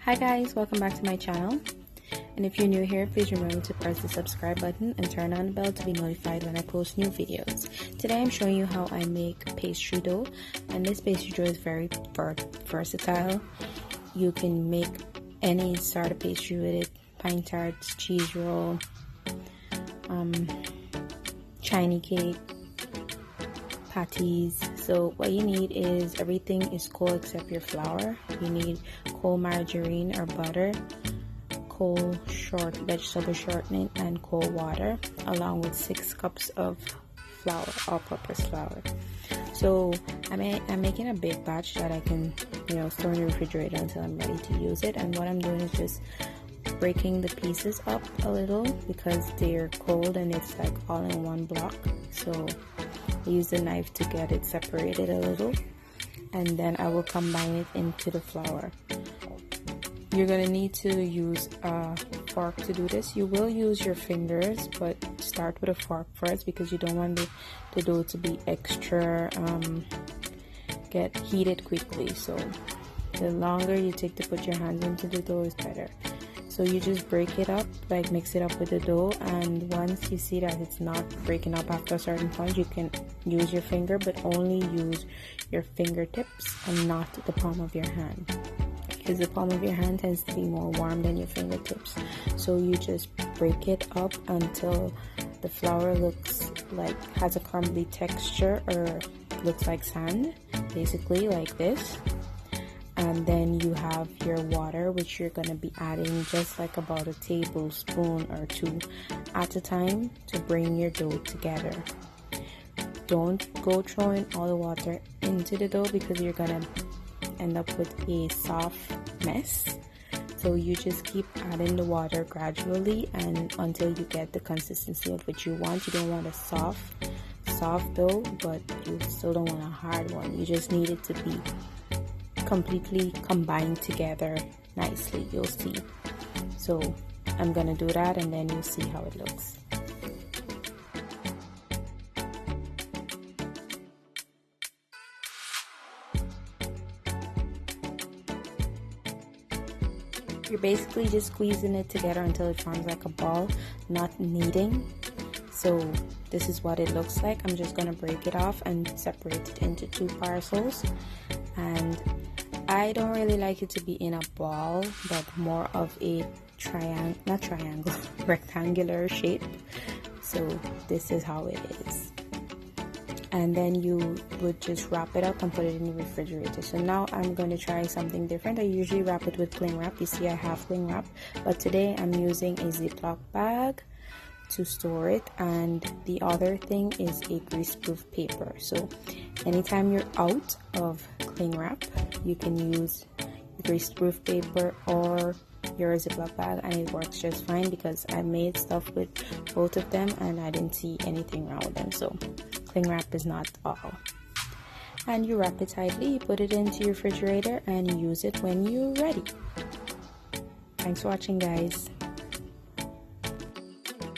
Hi guys, welcome back to my channel, and if you're new here, please remember to press the subscribe button and turn on the bell to be notified when I post new videos. Today I'm showing you how I make pastry dough, and this pastry dough is very versatile. You can make any sort of pastry with it: pine tarts, cheese roll, Chinese cake, patties. So what you need is everything is cold except your flour. You need cold margarine or butter, cold vegetable shortening, and cold water, along with 6 cups of flour, all-purpose flour. So I'm making a big batch that I can store in the refrigerator until I'm ready to use it. And what I'm doing is just breaking the pieces up a little because they're cold and it's like all in one block. So I use the knife to get it separated a little, and then I will combine it into the flour. You're gonna need to use a fork to do this. You will use your fingers, but start with a fork first because you don't want the dough to be extra get heated quickly. So the longer you take to put your hands into the dough is better. So you just break it up, like mix it up with the dough, and once you see that it's not breaking up after a certain point, you can use your finger, but only use your fingertips and not the palm of your hand, because the palm of your hand tends to be more warm than your fingertips. So you just break it up until the flour looks like has a crumbly texture or looks like sand, basically like this. And then you have your water, which you're going to be adding just like about a tablespoon or 2 at a time to bring your dough together. Don't go throwing all the water into the dough because you're going to end up with a soft mess. So you just keep adding the water gradually and until you get the consistency of what you want. You don't want a soft dough, but you still don't want a hard one. You just need it to be completely combined together nicely, you'll see. So I'm gonna do that and then you'll see how it looks. You're basically just squeezing it together until it forms like a ball, not kneading. So this is what it looks like. I'm just gonna break it off and separate it into 2 parcels. And I don't really like it to be in a ball, but more of a rectangular shape. So this is how it is. And then you would just wrap it up and put it in the refrigerator. So now I'm going to try something different. I usually wrap it with cling wrap. You see I have cling wrap, but today I'm using a Ziploc bag to store it, and the other thing is a greaseproof paper. So anytime you're out of cling wrap, you can use greaseproof paper or your Ziploc bag, and it works just fine because I made stuff with both of them and I didn't see anything wrong with them. So cling wrap is not all. And you wrap it tightly, you put it into your refrigerator and use it when you're ready. Thanks for watching, guys.